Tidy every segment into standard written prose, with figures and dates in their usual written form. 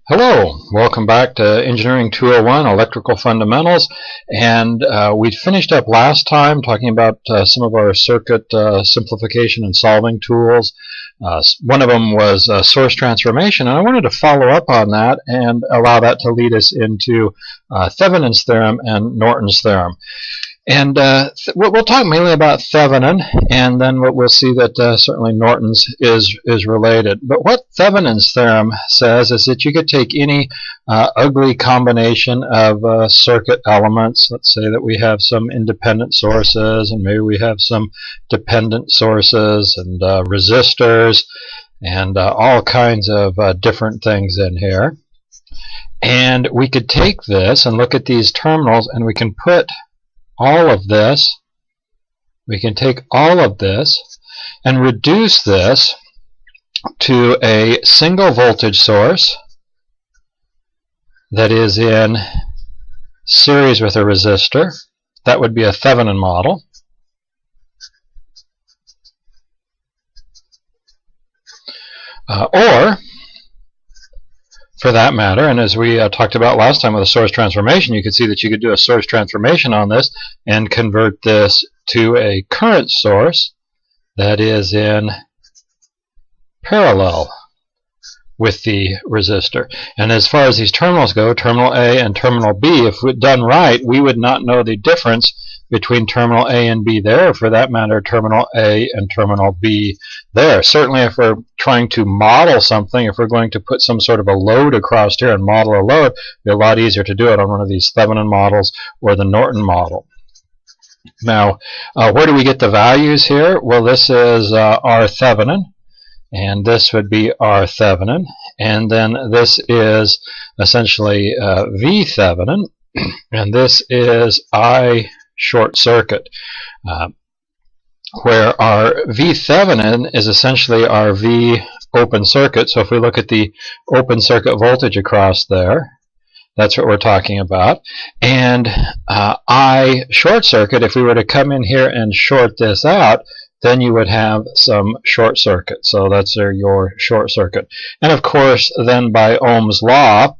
Hello, welcome back to Engineering 201 Electrical Fundamentals, and we finished up last time talking about some of our circuit simplification and solving tools. One of them was source transformation, and I wanted to follow up on that and allow that to lead us into Thevenin's theorem and Norton's theorem. And we'll talk mainly about Thevenin, and then we'll see that certainly Norton's is related. But what Thevenin's theorem says is that you could take any ugly combination of circuit elements. Let's say that we have some independent sources, and maybe we have some dependent sources, and resistors, and all kinds of different things in here. And we could take this and look at these terminals, and we can put all of this, we can take all of this and reduce this to a single voltage source that is in series with a resistor. That would be a Thevenin model. Or, for that matter, and as we talked about last time with a source transformation, you could see that you could do a source transformation on this and convert this to a current source that is in parallel with the resistor. And as far as these terminals go, terminal A and terminal B, if done right, we would not know the difference between terminal A and B there, or for that matter, terminal A and terminal B there. Certainly if we're trying to model something, if we're going to put some sort of a load across here and model a load, it'd be a lot easier to do it on one of these Thevenin models or the Norton model. Now, where do we get the values here? Well, this is R Thevenin, and this would be R Thevenin, and then this is essentially V Thevenin, and this is I short circuit, where our V Thevenin is essentially our V open circuit. So if we look at the open circuit voltage across there, that's what we're talking about. And I short circuit, if we were to come in here and short this out, then you would have some short circuit. So that's your short circuit. And of course, then by Ohm's law,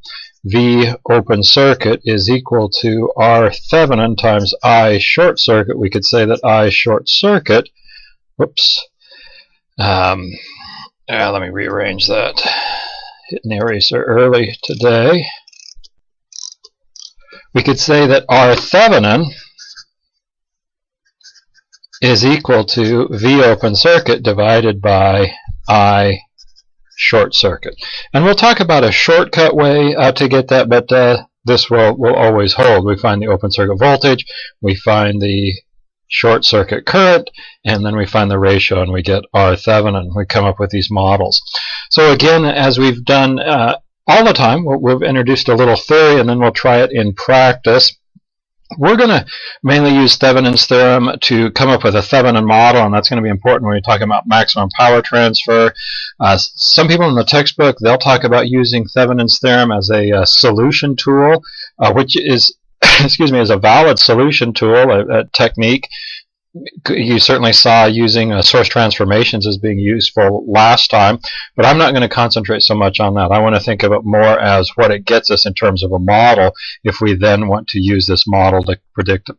V open circuit is equal to R Thevenin times I short circuit. We could say that I short circuit, whoops, let me rearrange that, hitting the eraser early today. We could say that R Thevenin is equal to V open circuit divided by I short circuit. And we'll talk about a shortcut way to get that, but this will always hold. We find the open circuit voltage, we find the short circuit current, and then we find the ratio and we get R Thevenin. We come up with these models. So again, as we've done all the time, we've introduced a little theory and then we'll try it in practice. We're going to mainly use Thevenin's theorem to come up with a Thevenin model, and that's going to be important when we talk about maximum power transfer. Some people in the textbook, they'll talk about using Thevenin's theorem as a solution tool, which is, excuse me, is a valid solution tool, a technique. You certainly saw using source transformations as being useful last time, but I'm not going to concentrate so much on that. I want to think of it more as what it gets us in terms of a model if we then want to use this model to predict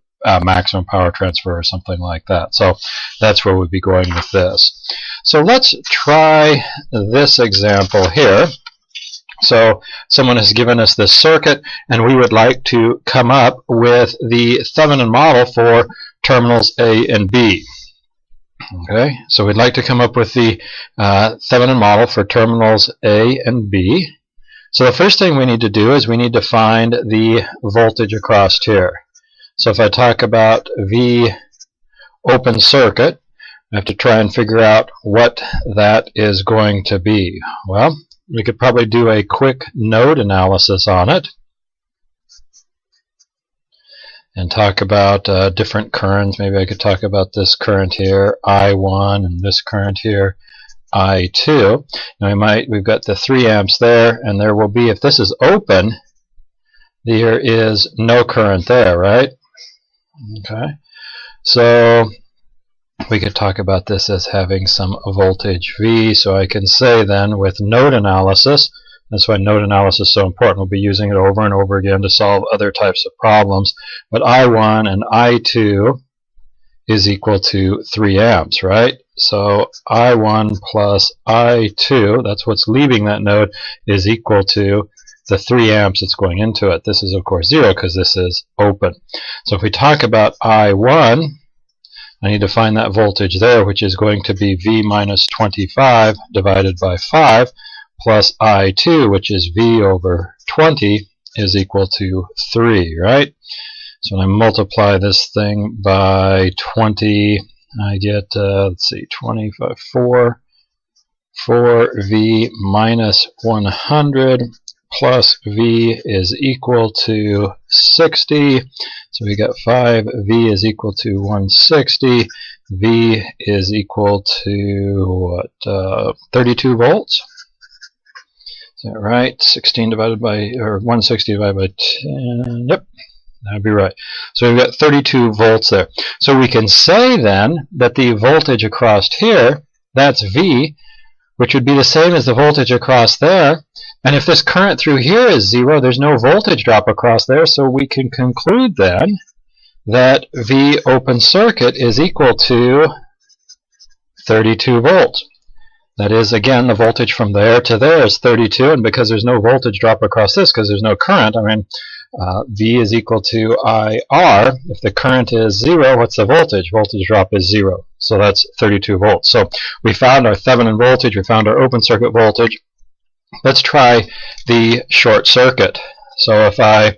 maximum power transfer or something like that. So that's where we'd be going with this. So let's try this example here. So someone has given us this circuit, and we would like to come up with the Thevenin model for terminals A and B. Okay, so we'd like to come up with the Thevenin model for terminals A and B. So the first thing we need to do is we need to find the voltage across here. So if I talk about V open circuit, I have to try and figure out what that is going to be. Well, we could probably do a quick node analysis on it and talk about different currents. Maybe I could talk about this current here, I1, and this current here, I2. Now we've got the 3 amps there, and there will be, if this is open, there is no current there, right? Okay, so we could talk about this as having some voltage V. So I can say then with node analysis, That's why node analysis is so important. We'll be using it over and over again to solve other types of problems. But I1 and I2 is equal to 3 amps, right? So I1 plus I2, that's what's leaving that node, is equal to the 3 amps that's going into it. This is, of course, 0 because this is open. So if we talk about I1, I need to find that voltage there, which is going to be V minus 25 divided by 5, plus I2, which is V over 20, is equal to 3, right? So when I multiply this thing by 20, I get, let's see, 25, 4V minus 100 plus V is equal to 60. So we got 5V is equal to 160. V is equal to, what, 32 volts? Is that right? 16 divided by, or 160 divided by 10. Yep, that'd be right. So we've got 32 volts there. So we can say then that the voltage across here, that's V, which would be the same as the voltage across there. And if this current through here is 0, there's no voltage drop across there, so we can conclude then that V open circuit is equal to 32 volts. That is, again, the voltage from there to there is 32, and because there's no voltage drop across this, because there's no current, I mean, V is equal to IR. If the current is 0, what's the voltage? Voltage drop is 0. So that's 32 volts. So we found our Thevenin voltage, we found our open circuit voltage. Let's try the short circuit. So if I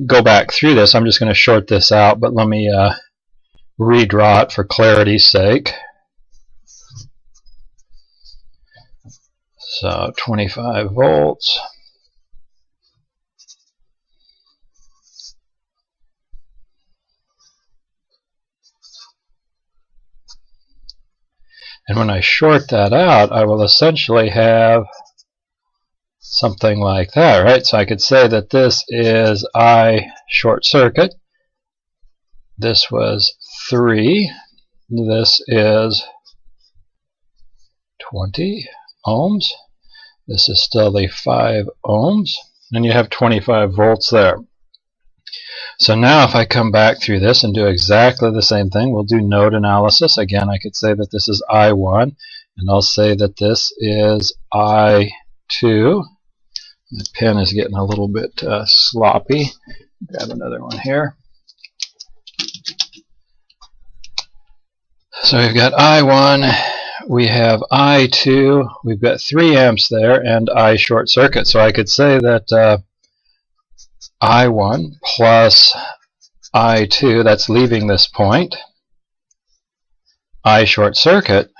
go back through this, I'm just going to short this out, but let me redraw it for clarity's sake. So 25 volts. And when I short that out, I will essentially have something like that, right? So I could say that this is I short circuit. This was 3. This is 20 ohms. This is still the 5 ohms. And you have 25 volts there. So now if I come back through this and do exactly the same thing, we'll do node analysis. Again, I could say that this is I1, and I'll say that this is I2. The pen is getting a little bit sloppy. Grab another one here. So we've got I1, we have I2, we've got 3 amps there, and I short circuit. So I could say that I1 plus I2, that's leaving this point. I short circuit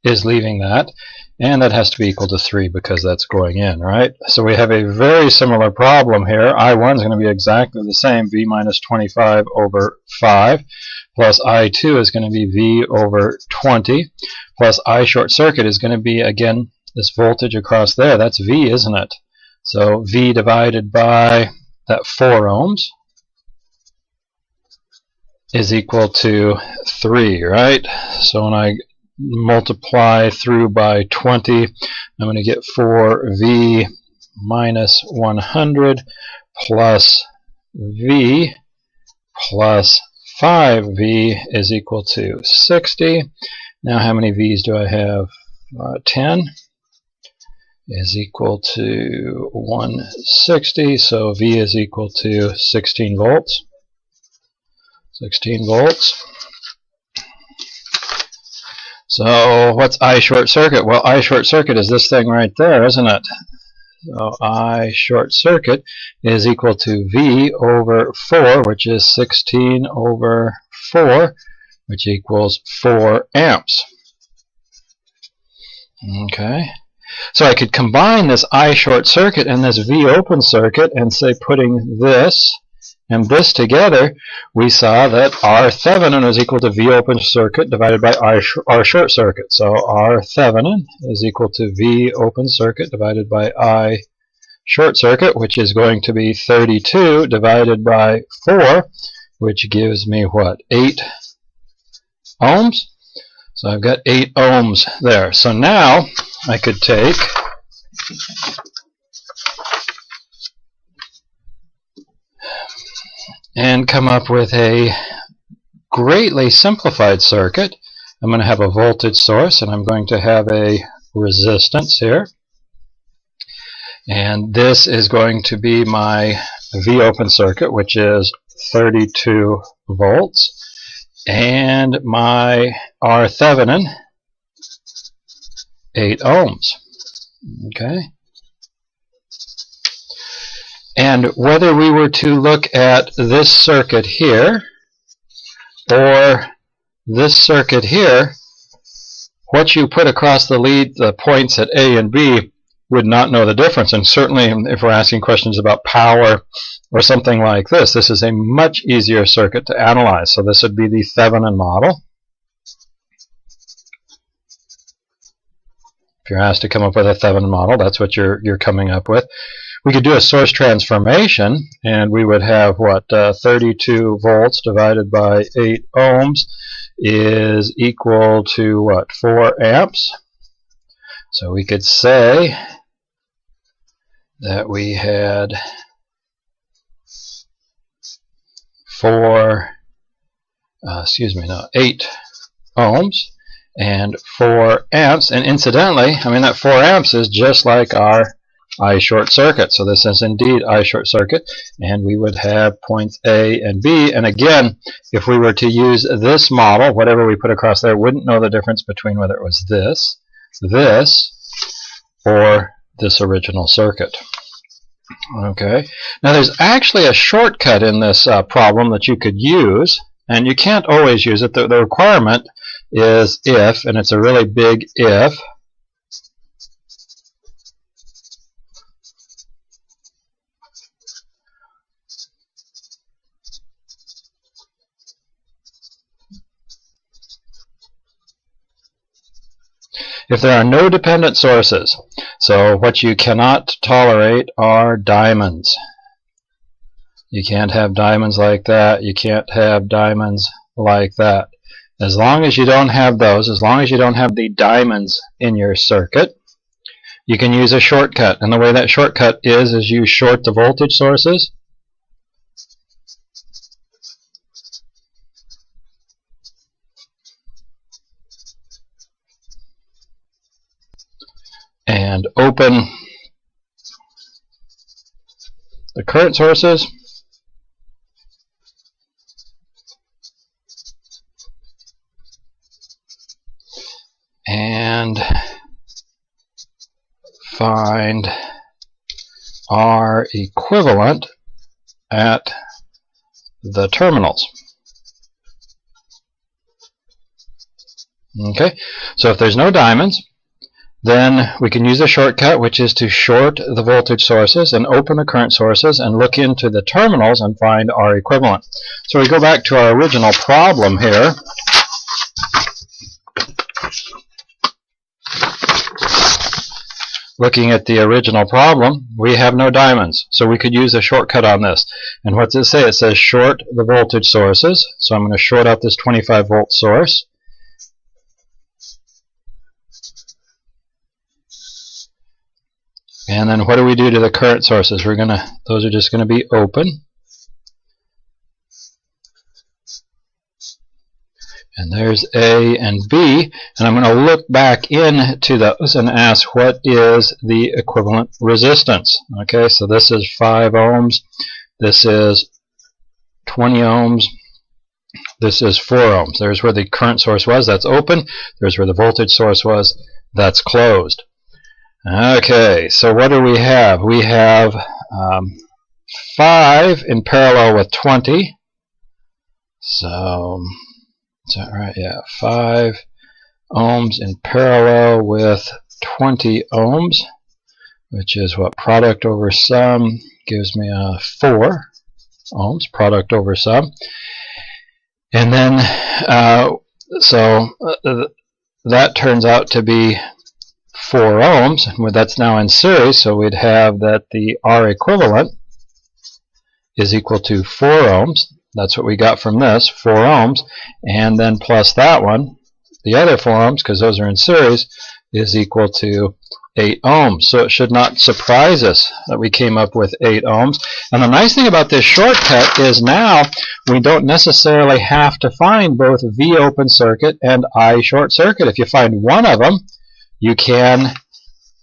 is leaving that, and that has to be equal to 3 because that's going in, right? So we have a very similar problem here. I1 is going to be exactly the same, V minus 25 over 5, plus I2 is going to be V over 20, plus I short circuit is going to be, again, this voltage across there. That's V, isn't it? So V divided by that 4 ohms is equal to 3, right? So when I multiply through by 20, I'm going to get 4V minus 100 plus V plus 5V is equal to 60. Now how many V's do I have? 10 is equal to 160, so V is equal to 16 volts. 16 volts. So what's I short circuit? Well, I short circuit is this thing right there, isn't it? So I short circuit is equal to V over 4, which is 16 over 4, which equals 4 amps. Okay. So I could combine this I short circuit and this V open circuit and say putting this and this together, we saw that R Thevenin is equal to V open circuit divided by R short circuit. So R Thevenin is equal to V open circuit divided by I short circuit, which is going to be 32 divided by 4, which gives me what? 8 ohms. So I've got 8 ohms there. So now I could take and come up with a greatly simplified circuit. I'm going to have a voltage source, and I'm going to have a resistance here. And this is going to be my V open circuit, which is 32 volts. And my R Thevenin, 8 ohms. Okay. And whether we were to look at this circuit here or this circuit here, what you put across the lead, the points at A and B, would not know the difference. And certainly if we're asking questions about power or something like this, this is a much easier circuit to analyze. So this would be the Thevenin model. If you're asked to come up with a Thevenin model, that's what you're coming up with. We could do a source transformation, and we would have what, 32 volts divided by 8 ohms is equal to what, 4 amps. So we could say that we had 8 ohms and 4 amps. And incidentally, I mean, that 4 amps is just like our I short circuit. So this is indeed I short circuit, and we would have points A and B. And again, if we were to use this model, whatever we put across there wouldn't know the difference between whether it was this, or this original circuit. Okay. Now there's actually a shortcut in this problem that you could use, and you can't always use it. The requirement is if, and it's a really big if. If there are no dependent sources. So what you cannot tolerate are diamonds. You can't have diamonds like that. You can't have diamonds like that. As long as you don't have those, as long as you don't have the diamonds in your circuit, you can use a shortcut. And the way that shortcut is you short the voltage sources. And open the current sources. And find R equivalent at the terminals. Okay, so if there's no diamonds, then we can use a shortcut, which is to short the voltage sources and open the current sources and look into the terminals and find R equivalent. So we go back to our original problem here. Looking at the original problem, we have no diamonds, so we could use a shortcut on this. And what does it say? It says short the voltage sources. So I'm going to short out this 25 volt source. And then what do we do to the current sources? Those are just going to be open. And there's A and B. And I'm going to look back into those and ask what is the equivalent resistance. Okay, so this is 5 ohms. This is 20 ohms. This is 4 ohms. There's where the current source was. That's open. There's where the voltage source was. That's closed. Okay, so what do we have? We have 5 in parallel with 20. So, is that right? Yeah, 5 ohms in parallel with 20 ohms, which is what, product over sum gives me 4 ohms, product over sum. And then, that turns out to be 4 ohms. That's now in series, so we'd have that the R equivalent is equal to 4 ohms. That's what we got from this, 4 ohms, and then plus that one, the other 4 ohms, because those are in series, is equal to 8 ohms. So it should not surprise us that we came up with 8 ohms. And the nice thing about this shortcut is now we don't necessarily have to find both V open circuit and I short circuit. If you find one of them, you can,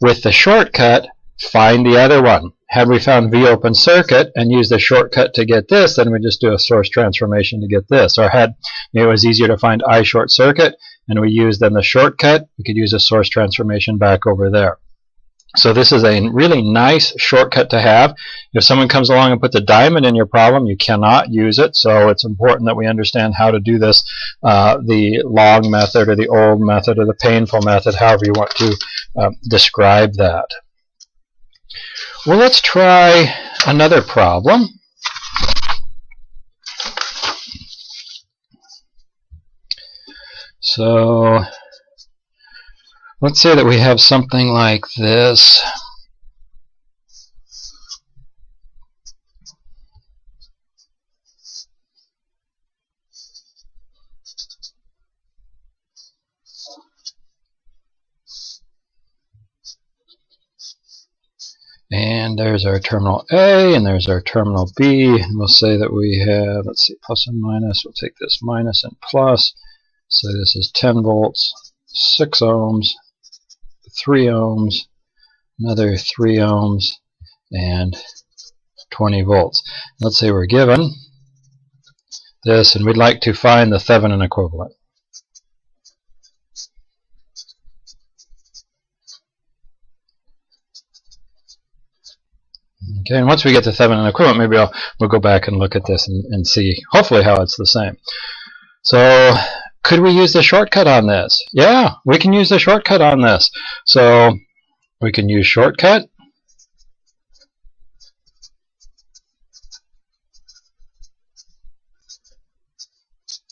with the shortcut, find the other one. Had we found V open circuit and used the shortcut to get this, then we just do a source transformation to get this. Or had it was easier to find I short circuit and we used then the shortcut, we could use a source transformation back over there. So this is a really nice shortcut to have. If someone comes along and puts a diamond in your problem, you cannot use it. So it's important that we understand how to do this, the long method or the old method or the painful method, however you want to describe that. Well, let's try another problem. So let's say that we have something like this. And there's our terminal A, and there's our terminal B. And we'll say that we have, let's see, plus and minus. We'll take this minus and plus. So this is 10 volts, 6 ohms, 3 ohms, another 3 ohms, and 20 volts. Let's say we're given this, and we'd like to find the Thevenin equivalent. Okay, and once we get the Thevenin equivalent, maybe we'll go back and look at this and see, hopefully, how it's the same. So, could we use the shortcut on this? Yeah, we can use the shortcut on this. So, we can use shortcut.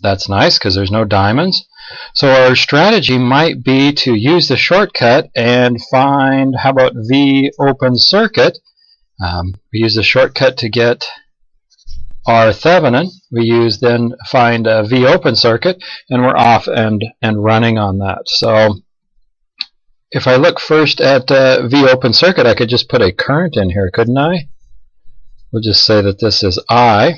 That's nice because there's no diamonds. So our strategy might be to use the shortcut and find, how about V open circuit? We use the shortcut to get our Thevenin. We use then find a V open circuit, and we're off and running on that. So if I look first at V open circuit, I could just put a current in here, couldn't I? We'll just say that this is I.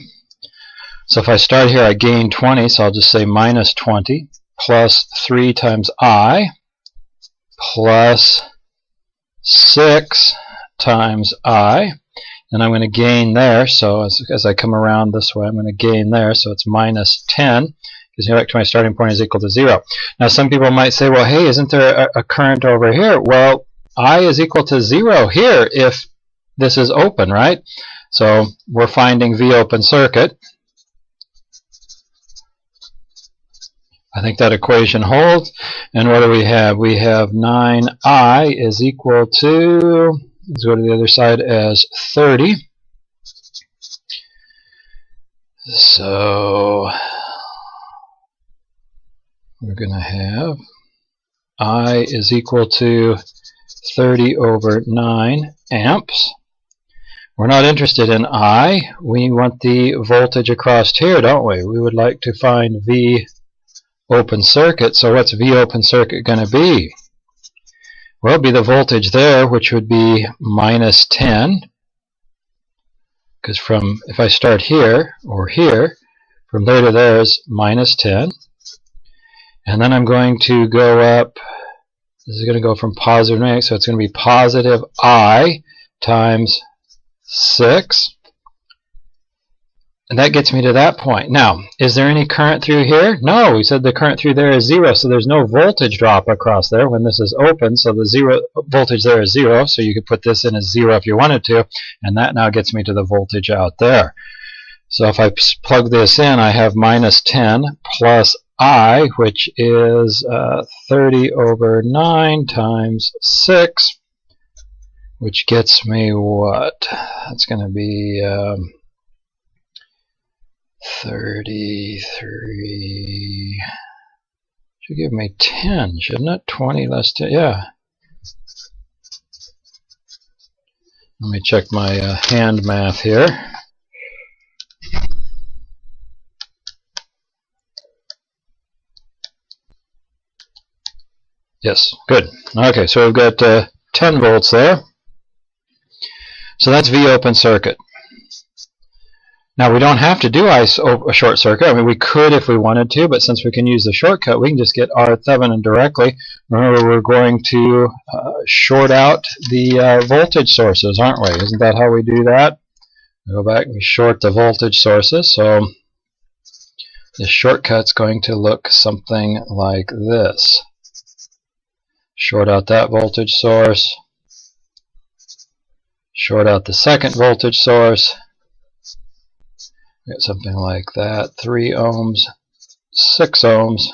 So if I start here, I gain 20, so I'll just say minus 20 plus 3 times I plus 6 times I, and I'm going to gain there. So as I come around this way, I'm going to gain there, so it's minus 10, because back to my starting point is equal to 0. Now some people might say, well, hey, isn't there a current over here? Well, I is equal to 0 here if this is open, right? So we're finding V open circuit. I think that equation holds. And what do we have? We have 9I is equal to, let's go to the other side, as 30. So we're going to have I is equal to 30 over 9 amps. We're not interested in I. We want the voltage across here, don't we? We would like to find V open circuit. So what's V open circuit going to be? Well, it'll be the voltage there, which would be minus 10. Because from, if I start here or here, from there to there is minus 10. And then I'm going to go up, this is going to go from positive to negative, so it's going to be positive I times 6. And that gets me to that point. Now, is there any current through here? No, we said the current through there is 0, so there's no voltage drop across there when this is open, so the 0 voltage there is 0, so you could put this in as 0 if you wanted to, and that now gets me to the voltage out there. So if I plug this in, I have minus 10 plus I, which is 30 over 9 times 6, which gets me what? That's going to be 33, should give me 10, shouldn't it? 20 less 10, yeah. Let me check my hand math here. Yes, good. Okay, so we've got 10 volts there. So that's V open circuit. Now we don't have to do a short circuit. I mean, we could if we wanted to, but since we can use the shortcut, we can just get our Thevenin directly. Remember, we're going to short out the voltage sources, aren't we? Isn't that how we do that? We go back and we short the voltage sources. So the shortcut's going to look something like this. Short out that voltage source. Short out the second voltage source. Get something like that. 3 ohms, 6 ohms,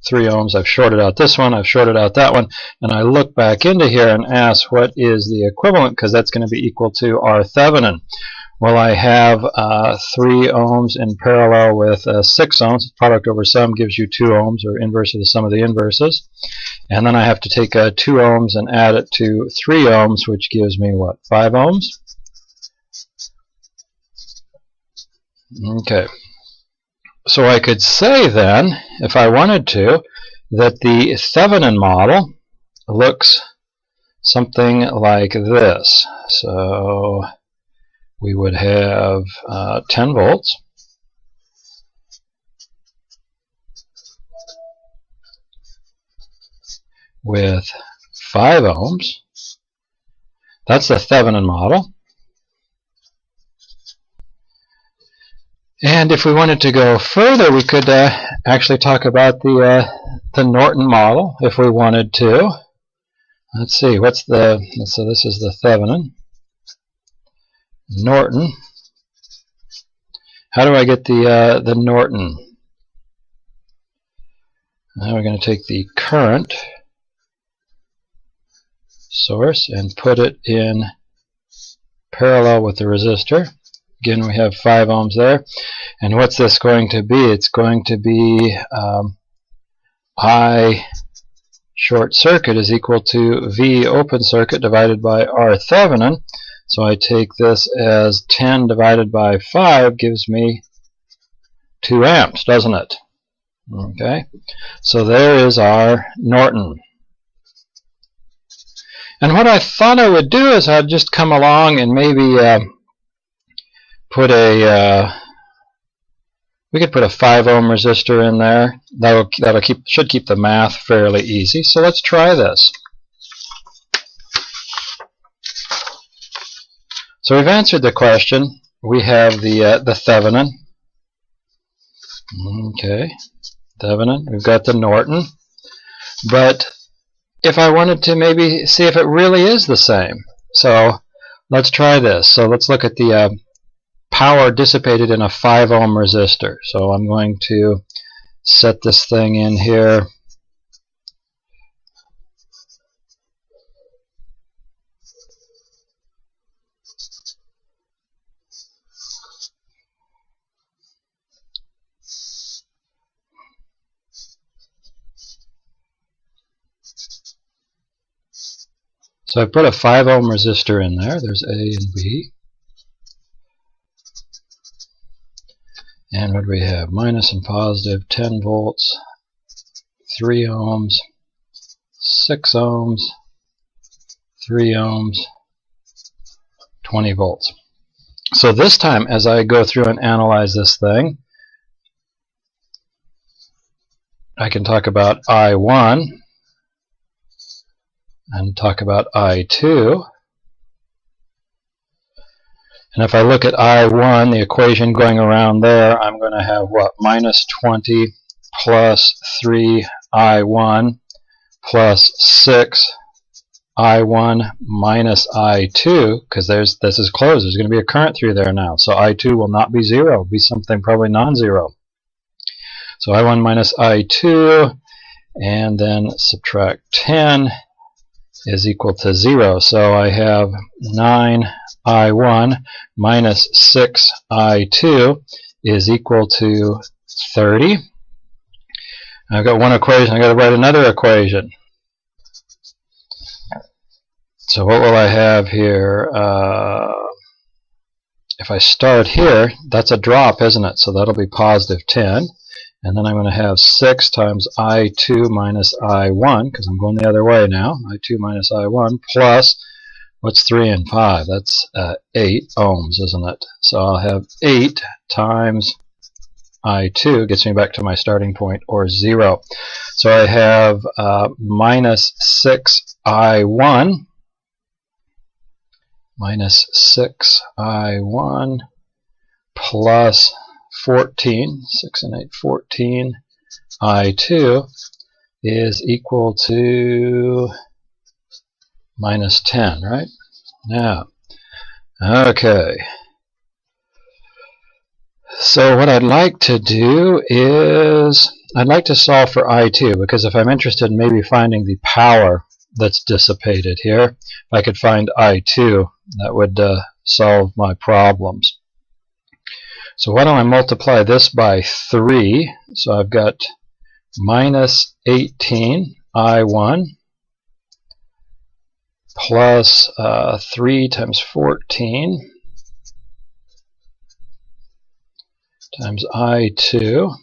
3 ohms. I've shorted out this one, I've shorted out that one, and I look back into here and ask what is the equivalent, because that's going to be equal to our Thevenin. Well, I have 3 ohms in parallel with 6 ohms. Product over sum gives you 2 ohms, or inverse of the sum of the inverses. And then I have to take 2 ohms and add it to 3 ohms, which gives me what, 5 ohms? Okay, so I could say then, if I wanted to, that the Thevenin model looks something like this. So we would have 10 volts. With 5 ohms. That's the Thevenin model. And if we wanted to go further, we could actually talk about the Norton model if we wanted to. Let's see, so this is the Thevenin. Norton. How do I get the Norton? Now we're going to take the current source and put it in parallel with the resistor. Again, we have 5 ohms there. And what's this going to be? It's going to be I short circuit is equal to V open circuit divided by R Thevenin. So I take this as 10 divided by 5 gives me 2 amps, doesn't it? Okay, so there is our Norton. And what I thought I would do is I'd just come along and maybe put we could put a 5 ohm resistor in there. Should keep the math fairly easy. So let's try this. So we've answered the question. We have the Thevenin. Okay, Thevenin. We've got the Norton. But if I wanted to maybe see if it really is the same, so let's try this. So let's look at the power dissipated in a 5 ohm resistor. So I'm going to set this thing in here. So I put a 5 ohm resistor in there. There's A and B. And what do we have? Minus and positive, 10 volts, 3 ohms, 6 ohms, 3 ohms, 20 volts. So this time, as I go through and analyze this thing, I can talk about I1 and talk about I2. And if I look at I1, the equation going around there, I'm going to have what? Minus 20 plus 3I1 plus 6I1 minus I2, because this is closed. There's going to be a current through there now. So I2 will not be 0. It'll be something probably non-zero. So I1 minus I2, and then subtract 10 is equal to 0. So I have 9I1 minus 6I2 is equal to 30. I've got one equation. I've got to write another equation. So what will I have here? If I start here, that's a drop, isn't it? So that'll be positive 10. And then I'm going to have 6 times I2 minus I1, because I'm going the other way now, I2 minus I1, plus, what's 3 and 5? That's 8 ohms, isn't it? So I'll have 8 times I2, gets me back to my starting point, or 0. So I have minus 6I1, plus 14, 6 and 8, 14, I2 is equal to minus 10, right? Now, okay. So what I'd like to do is, I'd like to solve for I2, because if I'm interested in maybe finding the power that's dissipated here, if I could find I2, that would solve my problems. So why don't I multiply this by 3? So I've got minus 18 I1 plus 3 times 14 times I2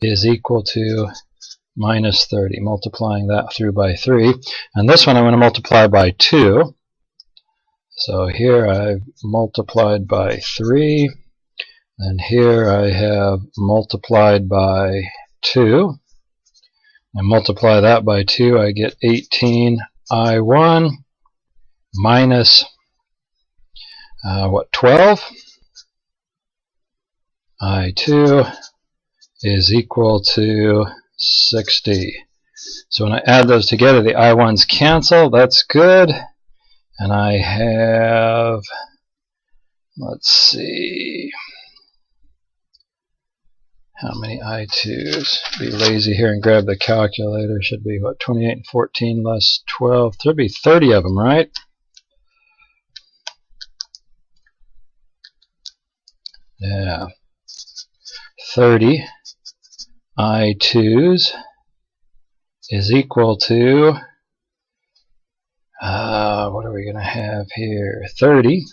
is equal to minus 30. Multiplying that through by 3. And this one I'm going to multiply by 2. So here I've multiplied by 3. And here I have multiplied by 2. I multiply that by 2, I get 18 I1 minus, 12? I2 is equal to 60. So when I add those together, the I1s cancel. That's good. And I have, let's see, how many I2s? Be lazy here and grab the calculator. Should be, what, 28 and 14 less 12. There'd be 30 of them, right? Yeah. 30 I2s is equal to, what are we going to have here? 30.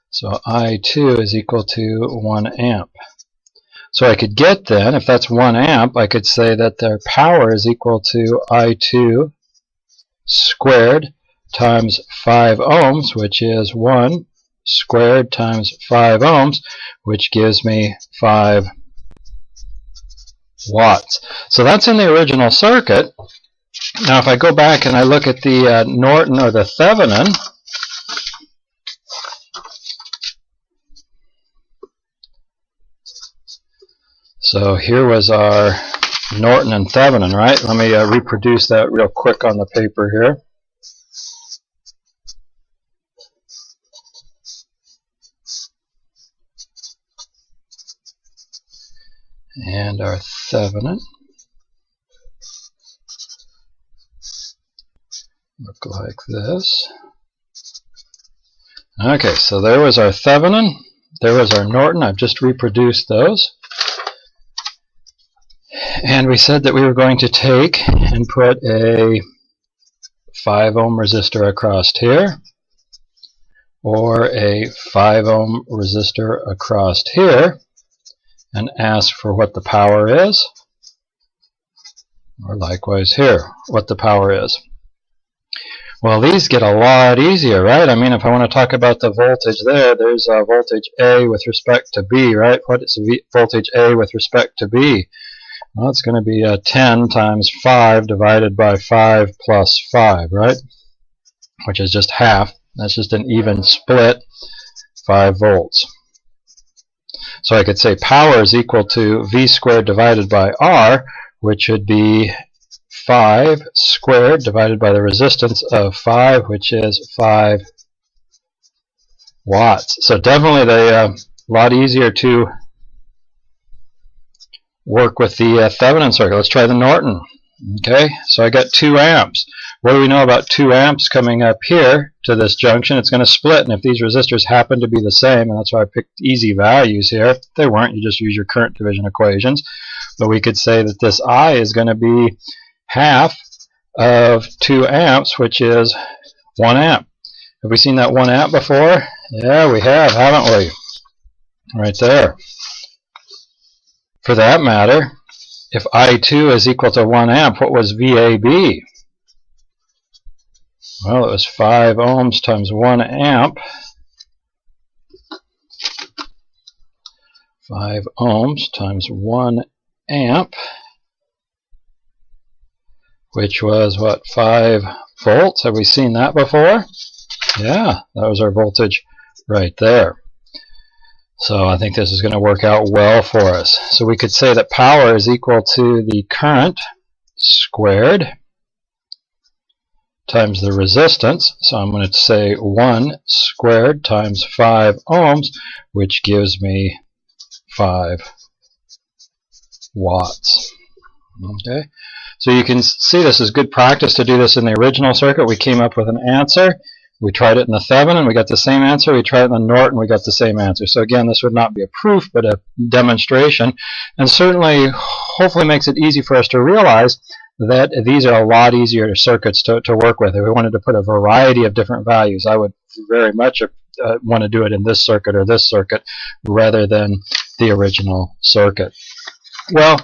So I2 is equal to 1 amp. So I could get then, if that's 1 amp, I could say that their power is equal to I2 squared times 5 ohms, which is 1 squared times 5 ohms, which gives me 5 watts. So that's in the original circuit. Now if I go back and I look at the Norton or the Thevenin, so here was our Norton and Thevenin, right? Let me reproduce that real quick on the paper here. And our Thevenin look like this. Okay, so there was our Thevenin, there was our Norton. I've just reproduced those. And we said that we were going to take and put a 5 ohm resistor across here, or a 5 ohm resistor across here, and ask for what the power is, or likewise here, what the power is. Well, these get a lot easier, right? I mean, if I want to talk about the voltage there, there's voltage A with respect to B, right? What is voltage A with respect to B? Well, it's going to be 10 times 5 divided by 5 plus 5, right? Which is just half. That's just an even split, 5 volts. So I could say power is equal to V squared divided by R, which would be 5 squared divided by the resistance of 5, which is 5 watts. So definitely a lot easier to work with the Thevenin circuit. Let's try the Norton. Okay, so I got 2 amps. What do we know about 2 amps coming up here to this junction? It's going to split, and if these resistors happen to be the same, and that's why I picked easy values here. If they weren't, you just use your current division equations. But we could say that this I is going to be half of 2 amps, which is 1 amp. Have we seen that 1 amp before? Yeah, we have, haven't we? Right there. For that matter, if I2 is equal to 1 amp, what was VAB? Well, it was 5 ohms times 1 amp. 5 ohms times 1 amp, which was, what, 5 volts? Have we seen that before? Yeah, that was our voltage right there. So I think this is going to work out well for us. So we could say that power is equal to the current squared times the resistance. So I'm going to say 1 squared times 5 ohms, which gives me 5 watts. Okay, so you can see this is good practice to do this in the original circuit. We came up with an answer. We tried it in the Thevenin, we got the same answer. We tried it in the Norton, we got the same answer. So again, this would not be a proof, but a demonstration. And certainly, hopefully makes it easy for us to realize that these are a lot easier circuits to work with. If we wanted to put a variety of different values, I would very much want to do it in this circuit or this circuit rather than the original circuit. Well,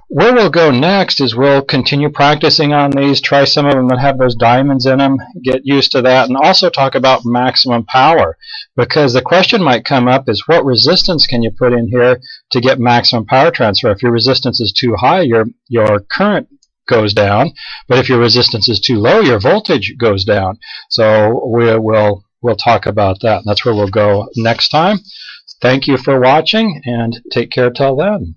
where we'll go next is we'll continue practicing on these, try some of them that have those diamonds in them, get used to that, and also talk about maximum power. Because the question might come up is, what resistance can you put in here to get maximum power transfer? If your resistance is too high, your current goes down, but if your resistance is too low, your voltage goes down. So we'll talk about that, and that's where we'll go next time. Thank you for watching, and take care till then.